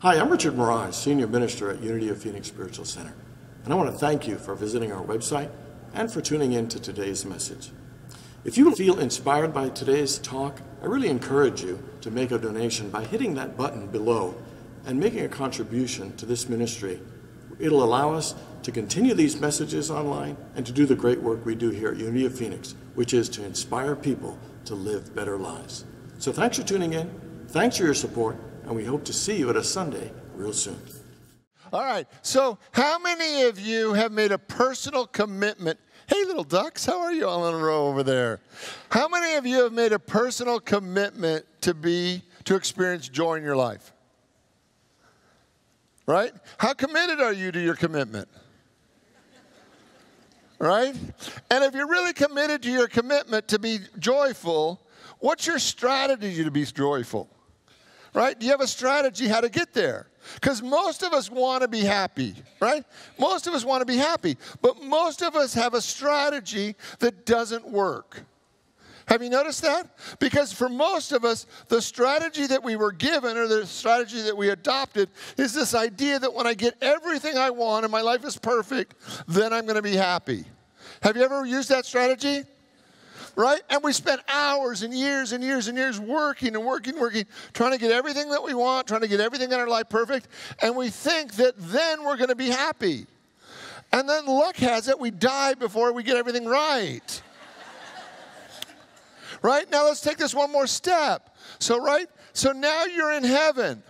Hi, I'm Richard Morais, Senior Minister at Unity of Phoenix Spiritual Center, and I want to thank you for visiting our website and for tuning in to today's message. If you feel inspired by today's talk, I really encourage you to make a donation by hitting that button below and making a contribution to this ministry. It'll allow us to continue these messages online and to do the great work we do here at Unity of Phoenix, which is to inspire people to live better lives. So thanks for tuning in, thanks for your support, and we hope to see you at a Sunday real soon. All right, so how many of you have made a personal commitment? Hey, little ducks, how are you all in a row over there? How many of you have made a personal commitment to experience joy in your life? Right? How committed are you to your commitment? Right? And if you're really committed to your commitment to be joyful, what's your strategy to be joyful? Right? Do you have a strategy how to get there? Because most of us want to be happy, right? Most of us want to be happy, but most of us have a strategy that doesn't work. Have you noticed that? Because for most of us, the strategy that we were given or the strategy that we adopted is this idea that when I get everything I want and my life is perfect, then I'm going to be happy. Have you ever used that strategy? Right? And we spent hours and years and years and years working, trying to get everything that we want, trying to get everything in our life perfect, and we think that then we're going to be happy. And then luck has it, we die before we get everything right. Right? Now let's take this one more step. So now you're in heaven,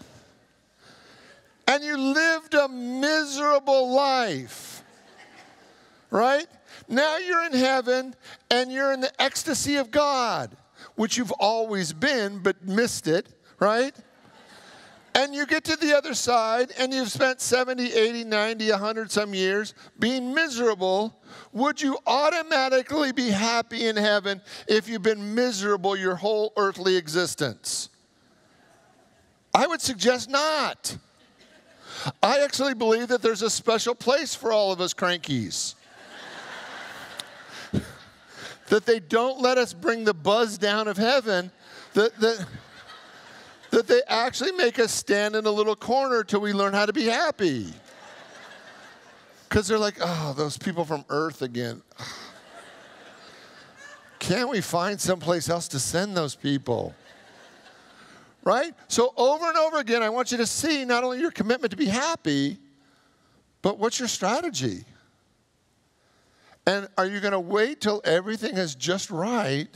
and you lived a miserable life. Right? Now you're in heaven, and you're in the ecstasy of God, which you've always been, but missed it, right? And you get to the other side, and you've spent 70, 80, 90, 100 some years being miserable. Would you automatically be happy in heaven if you've been miserable your whole earthly existence? I would suggest not. I actually believe that there's a special place for all of us crankies. That they don't let us bring the buzz down of heaven, that they actually make us stand in a little corner till we learn how to be happy. Because they're like, oh, those people from earth again. Can't we find someplace else to send those people? Right? So over and over again, I want you to see not only your commitment to be happy, but what's your strategy? And are you going to wait till everything is just right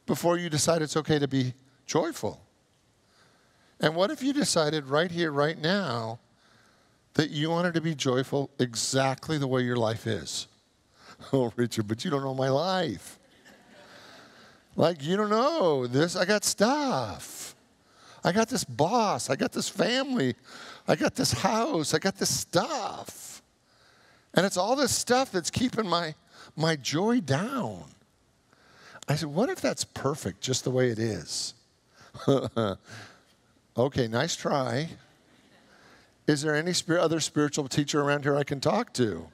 before you decide it's okay to be joyful? And what if you decided right here, right now, that you wanted to be joyful exactly the way your life is? Oh, Richard, but you don't know my life. Like, you don't know this. I got stuff. I got this boss. I got this family. I got this house. I got this stuff. And it's all this stuff that's keeping my joy down. I said, what if that's perfect just the way it is? Okay, nice try. Is there any other spiritual teacher around here I can talk to?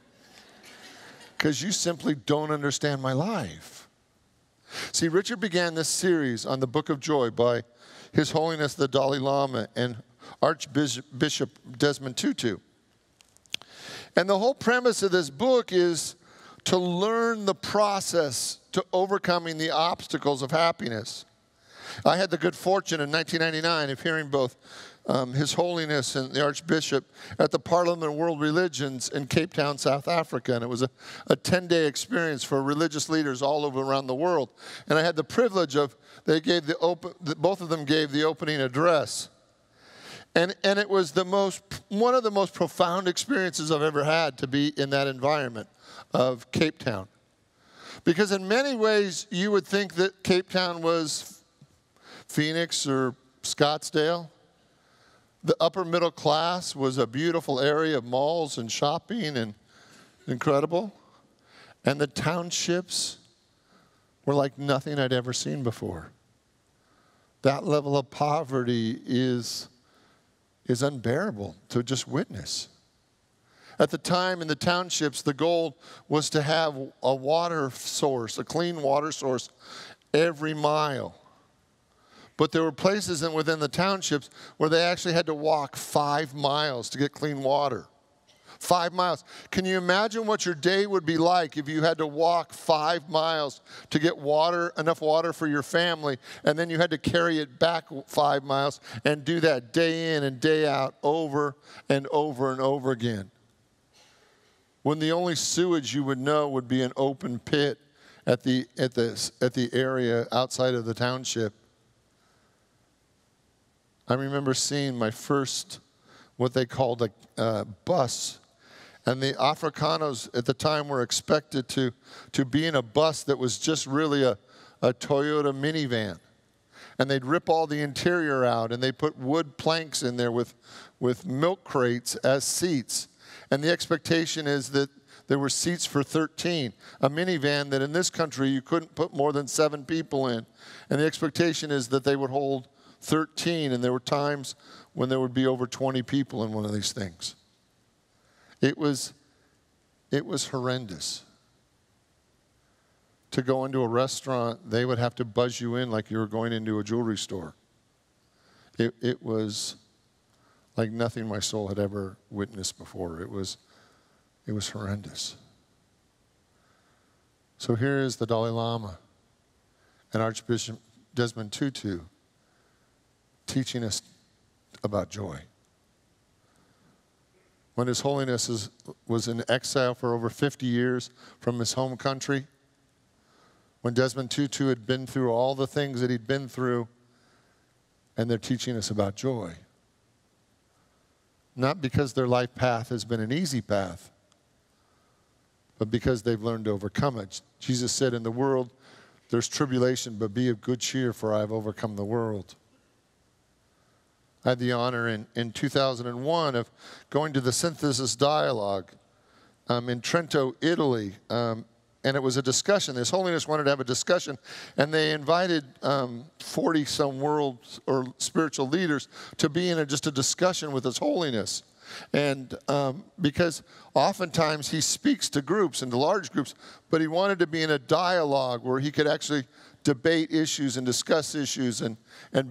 Because you simply don't understand my life. See, Richard began this series on the Book of Joy by His Holiness the Dalai Lama and Archbishop Desmond Tutu. And the whole premise of this book is to learn the process to overcoming the obstacles of happiness. I had the good fortune in 1999 of hearing both His Holiness and the Archbishop at the Parliament of World Religions in Cape Town, South Africa. And it was a 10-day experience for religious leaders all over around the world. And I had the privilege of, both of them gave the opening address. And it was one of the most profound experiences I've ever had to be in that environment of Cape Town. Because in many ways, you would think that Cape Town was Phoenix or Scottsdale. The upper middle class was a beautiful area of malls and shopping and incredible. And the townships were like nothing I'd ever seen before. That level of poverty is unbearable to just witness. At the time in the townships, the goal was to have a water source, a clean water source, every mile. But there were places within the townships where they actually had to walk 5 miles to get clean water. 5 miles. Can you imagine what your day would be like if you had to walk 5 miles to get water, enough water for your family, and then you had to carry it back 5 miles and do that day in and day out over and over and over again? When the only sewage you would know would be an open pit at the area outside of the township. I remember seeing my first, what they called a bus. And the Africanos at the time were expected to be in a bus that was just really a Toyota minivan. And they'd rip all the interior out, and they put wood planks in there with milk crates as seats. And the expectation is that there were seats for 13. A minivan that in this country you couldn't put more than 7 people in. And the expectation is that they would hold 13, and there were times when there would be over 20 people in one of these things. It was horrendous. To go into a restaurant, they would have to buzz you in like you were going into a jewelry store. It was like nothing my soul had ever witnessed before. It was horrendous. So here is the Dalai Lama and Archbishop Desmond Tutu teaching us about joy. When His Holiness was in exile for over 50 years from his home country, when Desmond Tutu had been through all the things that he'd been through, and they're teaching us about joy. Not because their life path has been an easy path, but because they've learned to overcome it. Jesus said, in the world there's tribulation, but be of good cheer, for I have overcome the world. I had the honor in 2001 of going to the Synthesis Dialogue in Trento, Italy. And it was a discussion. His Holiness wanted to have a discussion. And they invited 40-some world or spiritual leaders to be in just a discussion with His Holiness. And because oftentimes he speaks to groups and to large groups, but he wanted to be in a dialogue where he could actually debate issues and discuss issues and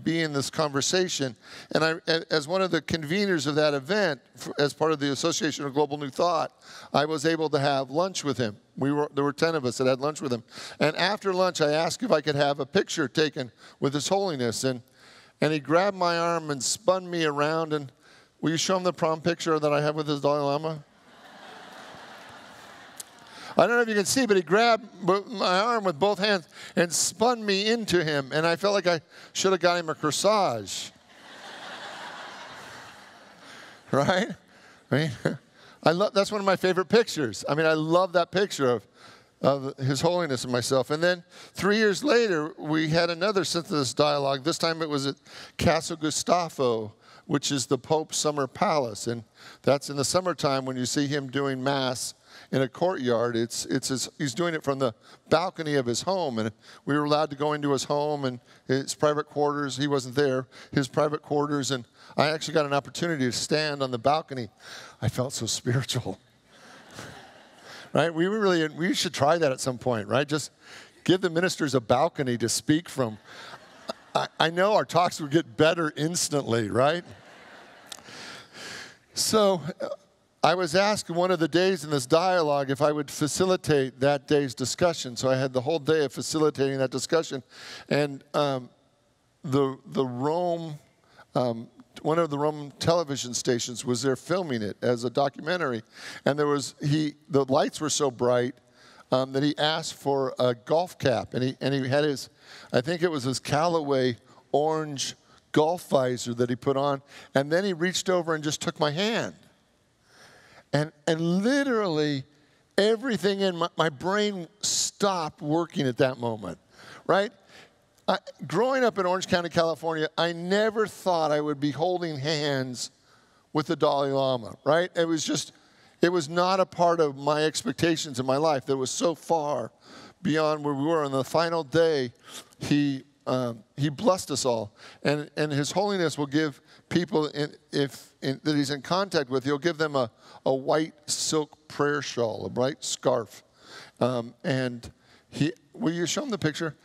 be in this conversation. And I, as one of the conveners of that event, as part of the Association of Global New Thought, I was able to have lunch with him. There were 10 of us that had lunch with him. And after lunch, I asked if I could have a picture taken with His Holiness. And he grabbed my arm and spun me around. And will you show him the prom picture that I have with his Dalai Lama? I don't know if you can see, but he grabbed my arm with both hands and spun me into him. And I felt like I should have got him a corsage. Right? I mean, that's one of my favorite pictures. I mean, I love that picture of His Holiness and myself. And then 3 years later, we had another Synthesis Dialogue. This time it was at Castle Gustavo, which is the Pope's summer palace. And that's in the summertime when you see him doing Mass in a courtyard. He's doing it from the balcony of his home. And we were allowed to go into his home and his private quarters. He wasn't there. His private quarters. And I actually got an opportunity to stand on the balcony. I felt so spiritual. Right? We should try that at some point, right? Just give the ministers a balcony to speak from. I know our talks would get better instantly, right? So I was asked one of the days in this dialogue if I would facilitate that day's discussion. So I had the whole day of facilitating that discussion. And the Rome, one of the Roman television stations was there filming it as a documentary. And the lights were so bright that he asked for a golf cap. And he had his, I think it was his Callaway orange golf visor that he put on. And then he reached over and just took my hand. And literally everything in my brain stopped working at that moment, right? Growing up in Orange County, California, I never thought I would be holding hands with the Dalai Lama, right? It was not a part of my expectations in my life. That was so far beyond where we were. On the final day, he blessed us all. And His Holiness will give people, that he's in contact with, he'll give them a white silk prayer shawl, a bright scarf. And Will you show him the picture?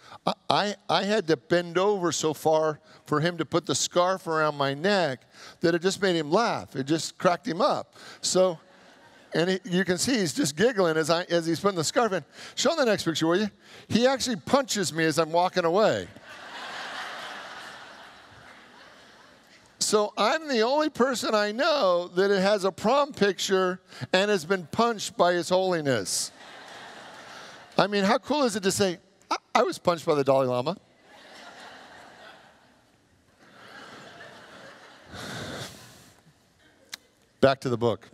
I had to bend over so far for him to put the scarf around my neck that it just made him laugh. It just cracked him up. So, and you can see he's just giggling as he's putting the scarf in. Show him the next picture, will you? He actually punches me as I'm walking away. So I'm the only person I know that it has a prom picture and has been punched by His Holiness. I mean, how cool is it to say, I was punched by the Dalai Lama? Back to the book.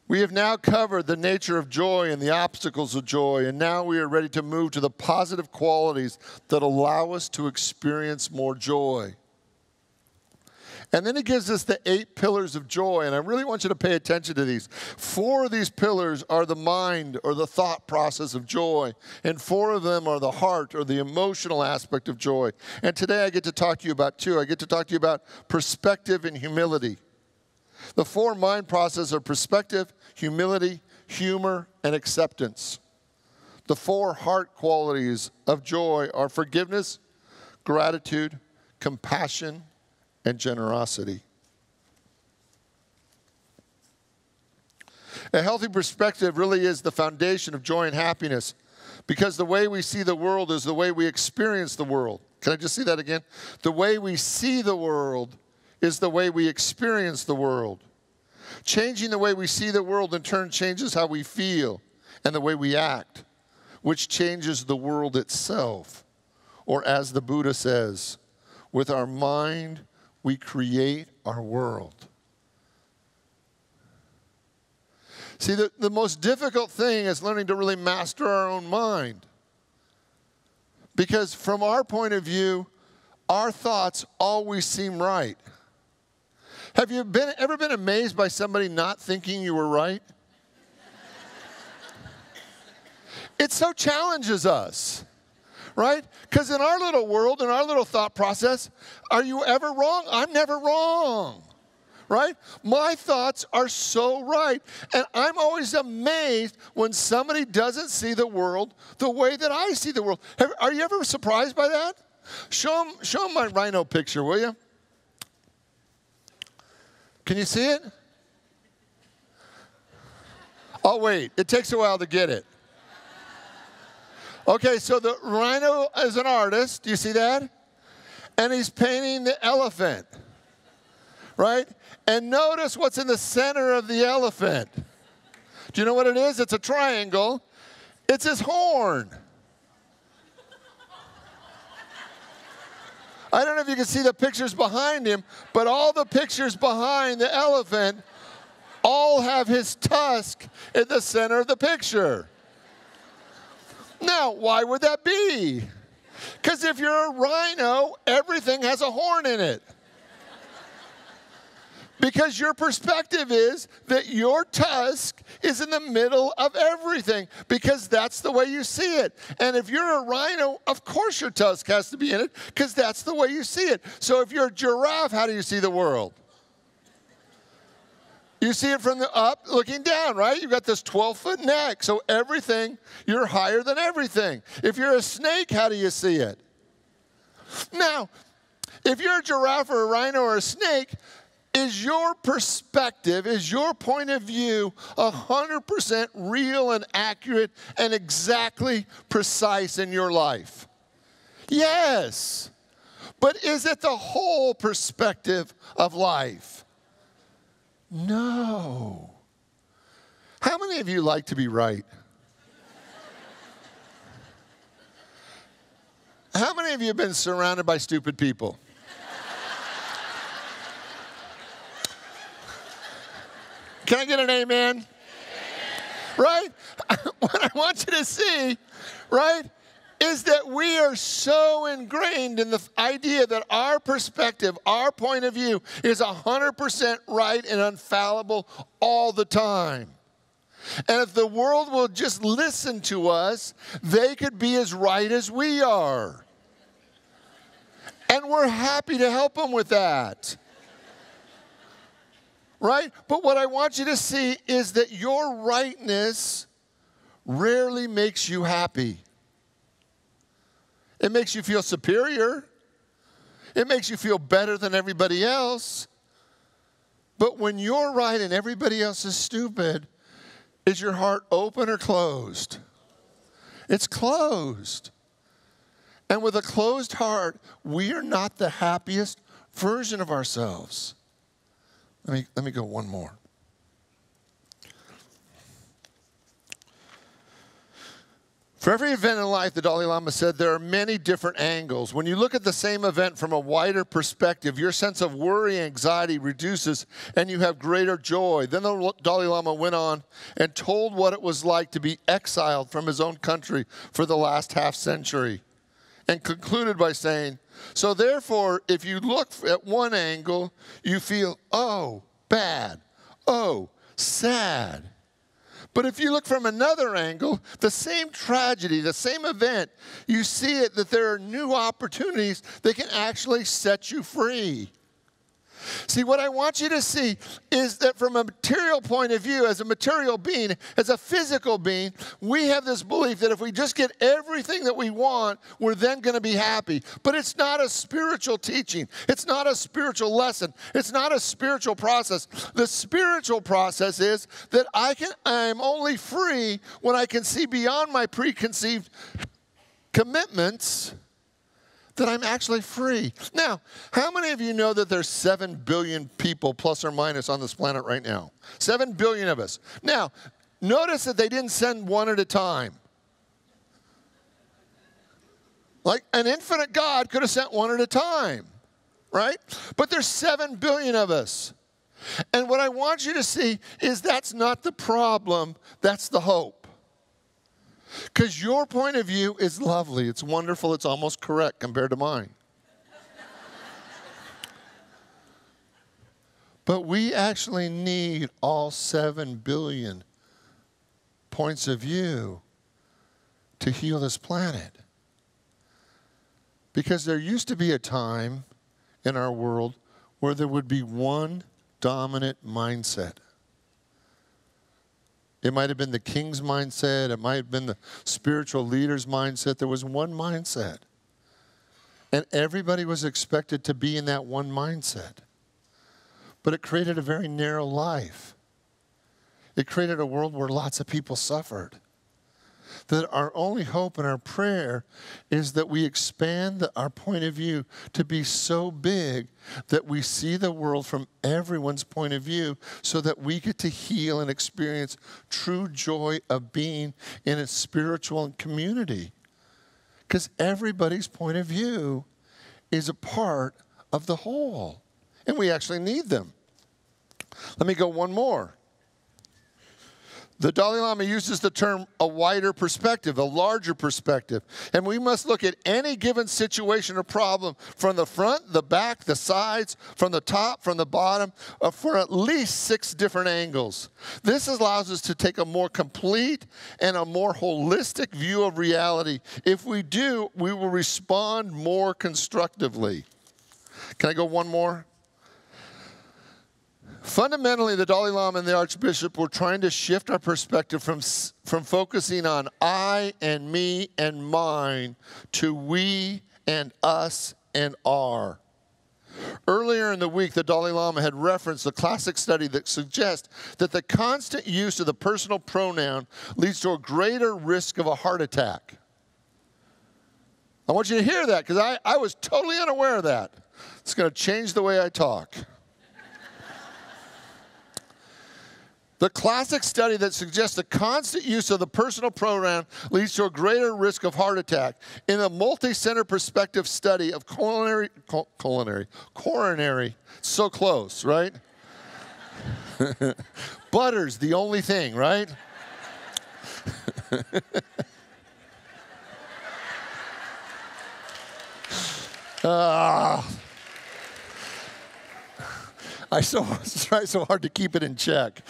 We have now covered the nature of joy and the obstacles of joy, and now we are ready to move to the positive qualities that allow us to experience more joy. And then he gives us the 8 pillars of joy, and I really want you to pay attention to these. 4 of these pillars are the mind or the thought process of joy, and 4 of them are the heart or the emotional aspect of joy. And today I get to talk to you about 2. I get to talk to you about perspective and humility. The 4 mind processes are perspective, humility, humor, and acceptance. The 4 heart qualities of joy are forgiveness, gratitude, compassion, and generosity. A healthy perspective really is the foundation of joy and happiness, because the way we see the world is the way we experience the world. Can I just see that again? The way we see the world is the way we experience the world. Changing the way we see the world in turn changes how we feel and the way we act, which changes the world itself. Or as the Buddha says, with our mind, we create our world. See, the most difficult thing is learning to really master our own mind. Because from our point of view, our thoughts always seem right. Have you ever been amazed by somebody not thinking you were right? It so challenges us, right? Because in our little world, in our little thought process, are you ever wrong? I'm never wrong, right? My thoughts are so right. And I'm always amazed when somebody doesn't see the world the way that I see the world. Are you ever surprised by that? Show them my rhino picture, will you? Can you see it? Oh, wait. It takes a while to get it. Okay, so the rhino is an artist. Do you see that? And he's painting the elephant, right? And notice what's in the center of the elephant. Do you know what it is? It's a triangle. It's his horn. I don't know if you can see the pictures behind him, but all the pictures behind the elephant all have his tusk in the center of the picture. Now, why would that be? Because if you're a rhino, everything has a horn in it. Because your perspective is that your tusk is in the middle of everything, because that's the way you see it. And if you're a rhino, of course your tusk has to be in it, because that's the way you see it. So if you're a giraffe, how do you see the world? You see it from the up looking down, right? You've got this 12-foot neck, so everything, you're higher than everything. If you're a snake, how do you see it? Now, if you're a giraffe or a rhino or a snake, is your perspective, is your point of view 100% real and accurate and exactly precise in your life? Yes. But is it the whole perspective of life? No. How many of you like to be right? How many of you have been surrounded by stupid people? Can I get an amen? Amen. Right? What I want you to see, right, is that we are so ingrained in the idea that our perspective, our point of view is 100% right and infallible all the time. And if the world will just listen to us, they could be as right as we are. And we're happy to help them with that. right? But what I want you to see is that your rightness rarely makes you happy. It makes you feel superior. It makes you feel better than everybody else. But when you're right and everybody else is stupid, is your heart open or closed? It's closed. And with a closed heart, we are not the happiest version of ourselves. Let me go one more. For every event in life, the Dalai Lama said, there are many different angles. When you look at the same event from a wider perspective, your sense of worry and anxiety reduces and you have greater joy. Then the Dalai Lama went on and told what it was like to be exiled from his own country for the last half century, and concluded by saying, so therefore, if you look at one angle, you feel, oh, bad, oh, sad. But if you look from another angle, the same tragedy, the same event, you see it that there are new opportunities that can actually set you free. See, what I want you to see is that from a material point of view, as a material being, as a physical being, we have this belief that if we just get everything that we want, we're then going to be happy. But it's not a spiritual teaching. It's not a spiritual lesson. It's not a spiritual process. The spiritual process is that I'm only free when I can see beyond my preconceived commitments, that I'm actually free. Now, how many of you know that there's 7 billion people plus or minus on this planet right now? 7 billion of us. Now, notice that they didn't send one at a time. Like an infinite God could have sent one at a time, right? But there's 7 billion of us. And what I want you to see is that's not the problem, that's the hope. Because your point of view is lovely. It's wonderful. It's almost correct compared to mine. But we actually need all 7 billion points of view to heal this planet. Because there used to be a time in our world where there would be one dominant mindset. It might have been the king's mindset. It might have been the spiritual leader's mindset. There was one mindset. And everybody was expected to be in that one mindset. But it created a very narrow life. It created a world where lots of people suffered. That our only hope and our prayer is that we expand our point of view to be so big that we see the world from everyone's point of view so that we get to heal and experience true joy of being in a spiritual community. Because everybody's point of view is a part of the whole. And we actually need them. Let me go one more. The Dalai Lama uses the term a wider perspective, a larger perspective. And we must look at any given situation or problem from the front, the back, the sides, from the top, from the bottom, for at least 6 different angles. This allows us to take a more complete and a more holistic view of reality. If we do, we will respond more constructively. Can I go one more? Fundamentally, the Dalai Lama and the Archbishop were trying to shift our perspective from focusing on I and me and mine to we and us and our. Earlier in the week, the Dalai Lama had referenced a classic study that suggests that the constant use of the personal pronoun leads to a greater risk of a heart attack. I want you to hear that because I was totally unaware of that. It's going to change the way I talk. The classic study that suggests the constant use of the personal pronoun leads to a greater risk of heart attack. In a multi-center perspective study of coronary, so close, right? Butter's the only thing, right? I try so hard to keep it in check.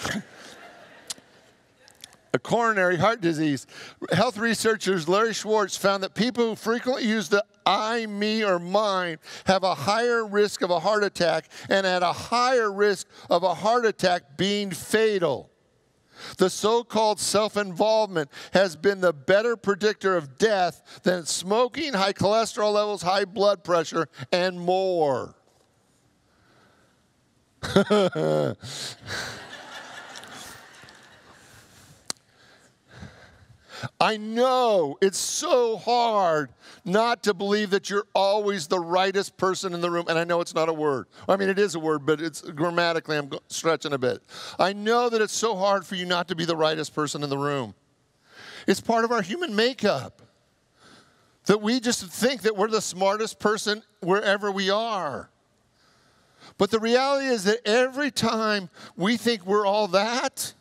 a coronary heart disease. Health researchers Larry Schwartz found that people who frequently use the I, me, or mine have a higher risk of a heart attack and at a higher risk of a heart attack being fatal. The so-called self-involvement has been the better predictor of death than smoking, high cholesterol levels, high blood pressure, and more. I know it's so hard not to believe that you're always the rightest person in the room. And I know it's not a word. I mean, it is a word, but it's grammatically, I'm stretching a bit. I know that it's so hard for you not to be the rightest person in the room. It's part of our human makeup that we just think that we're the smartest person wherever we are. But the reality is that every time we think we're all that,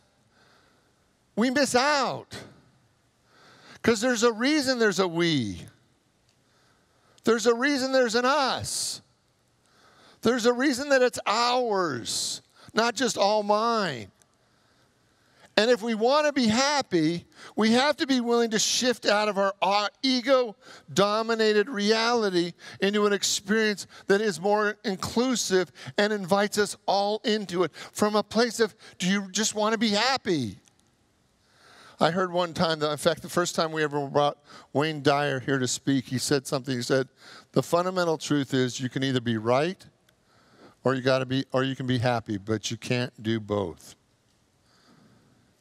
we miss out. Because there's a reason there's a we. There's a reason there's an us. There's a reason that it's ours, not just all mine. And if we want to be happy, we have to be willing to shift out of our ego-dominated reality into an experience that is more inclusive and invites us all into it from a place of, do you just want to be happy? I heard one time, that, in fact, the first time we ever brought Wayne Dyer here to speak, he said something. He said, the fundamental truth is you can either be right or you can be happy, but you can't do both.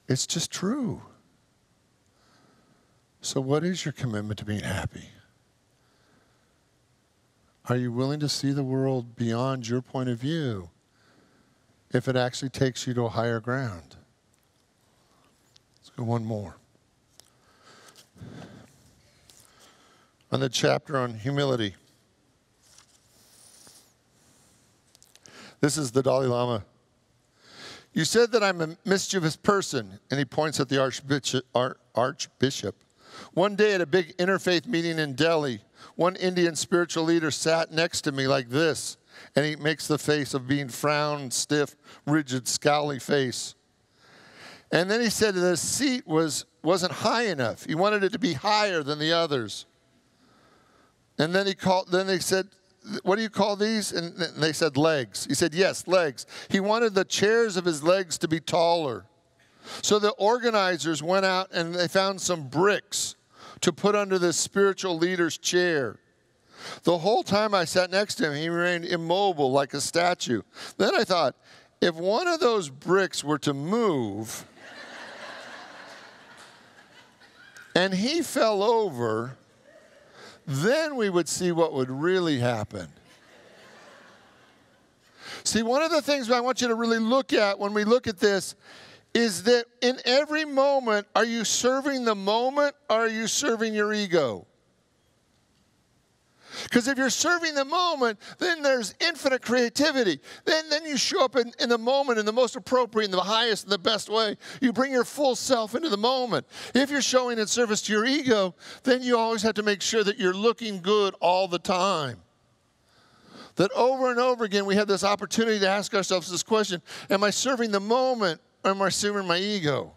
It's just true. So what is your commitment to being happy? Are you willing to see the world beyond your point of view if it actually takes you to a higher ground? Let's go one more. On the chapter on humility. This is the Dalai Lama. You said that I'm a mischievous person, and he points at the archbishop. One day at a big interfaith meeting in Delhi, one Indian spiritual leader sat next to me like this, and he makes the face of being frowned, stiff, rigid, scowly face. And then he said the seat wasn't high enough. He wanted it to be higher than the others. And then they said, what do you call these? And they said legs. He said, yes, legs. He wanted the chairs of his legs to be taller. So the organizers went out and they found some bricks to put under this spiritual leader's chair. The whole time I sat next to him, he remained immobile like a statue. Then I thought, if one of those bricks were to move and he fell over, then we would see what would really happen. See, one of the things I want you to really look at when we look at this is that in every moment, are you serving the moment or are you serving your ego? Because if you're serving the moment, then there's infinite creativity. Then you show up in the moment in the most appropriate, in the highest, and the best way. You bring your full self into the moment. If you're showing in service to your ego, then you always have to make sure that you're looking good all the time. That over and over again, we have this opportunity to ask ourselves this question, am I serving the moment or am I serving my ego?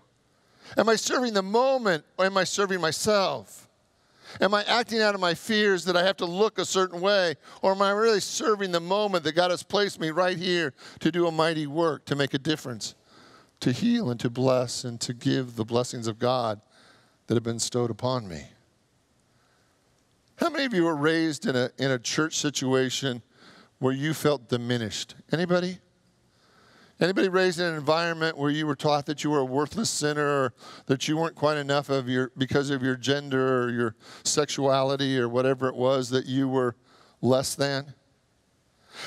Am I serving the moment or am I serving myself? Am I acting out of my fears that I have to look a certain way? Or am I really serving the moment that God has placed me right here to do a mighty work, to make a difference, to heal and to bless and to give the blessings of God that have been bestowed upon me? How many of you were raised in a church situation where you felt diminished? Anybody? Anybody raised in an environment where you were taught that you were a worthless sinner or that you weren't quite enough because of your gender or your sexuality or whatever it was, that you were less than?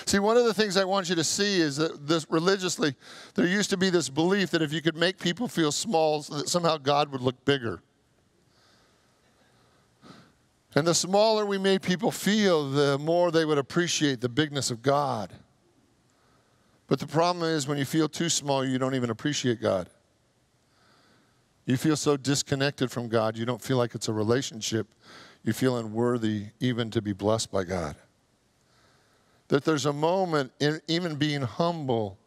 See, one of the things I want you to see is that religiously, there used to be this belief that if you could make people feel small, that somehow God would look bigger. And the smaller we made people feel, the more they would appreciate the bigness of God. But the problem is when you feel too small, you don't even appreciate God. You feel so disconnected from God, you don't feel like it's a relationship. You feel unworthy even to be blessed by God. That there's a moment in even being humble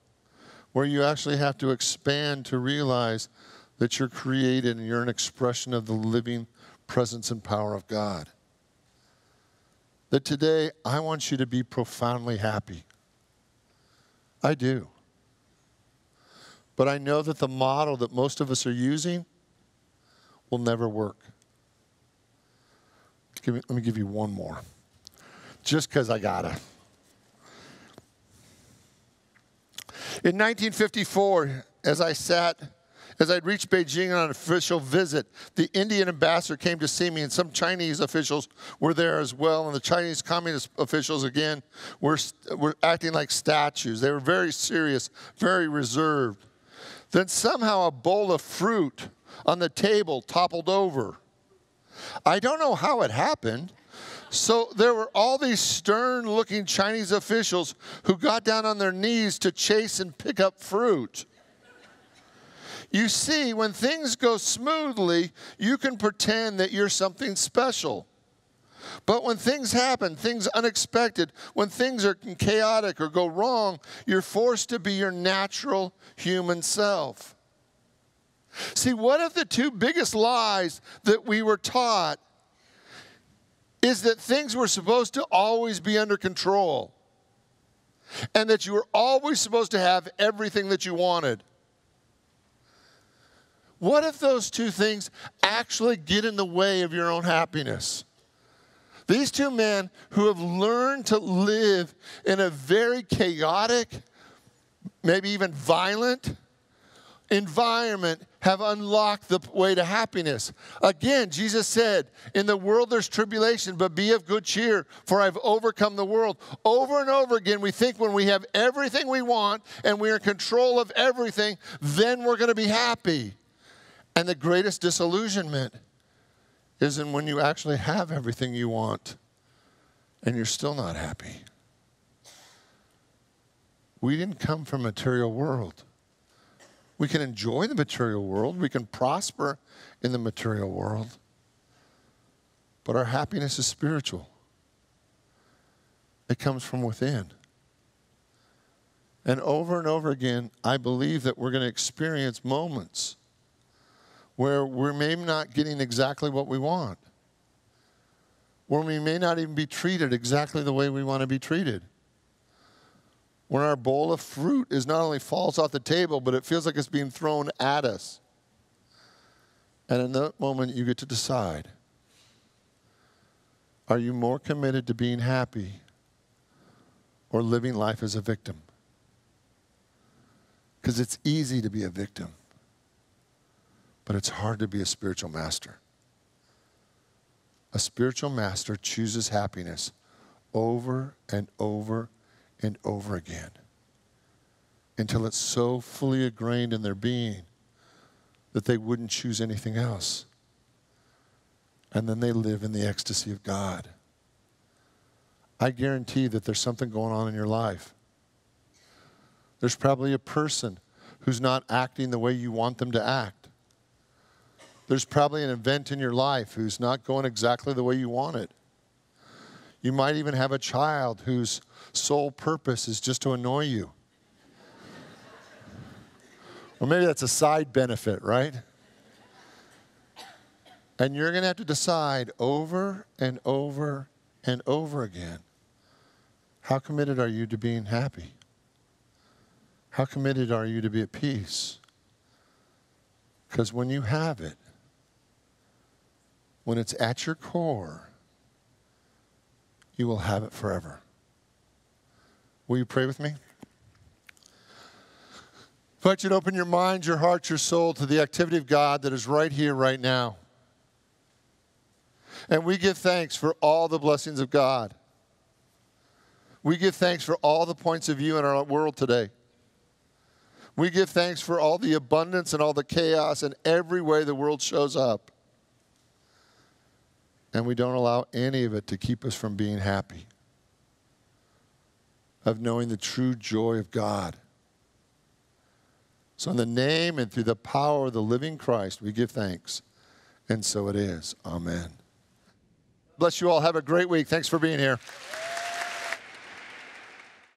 where you actually have to expand to realize that you're created and you're an expression of the living presence and power of God. That today, I want you to be profoundly happy. I do. But I know that the model that most of us are using will never work. Let me give you one more. Just because I gotta. In 1954, as I'd reached Beijing on an official visit, the Indian ambassador came to see me, and some Chinese officials were there as well. And the Chinese communist officials, again, were acting like statues. They were very serious, very reserved. Then somehow a bowl of fruit on the table toppled over. I don't know how it happened. So there were all these stern-looking Chinese officials who got down on their knees to chase and pick up fruit. You see, when things go smoothly, you can pretend that you're something special. But when things happen, things unexpected, when things are chaotic or go wrong, you're forced to be your natural human self. See, one of the two biggest lies that we were taught is that things were supposed to always be under control and that you were always supposed to have everything that you wanted. What if those two things actually get in the way of your own happiness? These two men who have learned to live in a very chaotic, maybe even violent environment have unlocked the way to happiness. Again, Jesus said, in the world there's tribulation, but be of good cheer, for I've overcome the world. Over and over again, we think when we have everything we want and we're in control of everything, then we're going to be happy. And the greatest disillusionment is when you actually have everything you want and you're still not happy. We didn't come from a material world. We can enjoy the material world. We can prosper in the material world. But our happiness is spiritual. It comes from within. And over again, I believe that we're going to experience moments where we're maybe not getting exactly what we want. Where we may not even be treated exactly the way we want to be treated. When our bowl of fruit not only falls off the table, but it feels like it's being thrown at us. And in that moment, you get to decide. Are you more committed to being happy or living life as a victim? Because it's easy to be a victim, but it's hard to be a spiritual master. A spiritual master chooses happiness over and over and over again until it's so fully ingrained in their being that they wouldn't choose anything else. And then they live in the ecstasy of God. I guarantee that there's something going on in your life. There's probably a person who's not acting the way you want them to act. There's probably an event in your life who's not going exactly the way you want it. You might even have a child whose sole purpose is just to annoy you. Or maybe that's a side benefit, right? And you're going to have to decide over and over and over again, how committed are you to being happy? How committed are you to be at peace? Because when you have it, when it's at your core, you will have it forever. Will you pray with me? I invite you to open your mind, your heart, your soul to the activity of God that is right here, right now. And we give thanks for all the blessings of God. We give thanks for all the points of view in our world today. We give thanks for all the abundance and all the chaos and every way the world shows up. And we don't allow any of it to keep us from being happy, of knowing the true joy of God. So in the name and through the power of the living Christ, we give thanks. And so it is. Amen. Bless you all. Have a great week. Thanks for being here.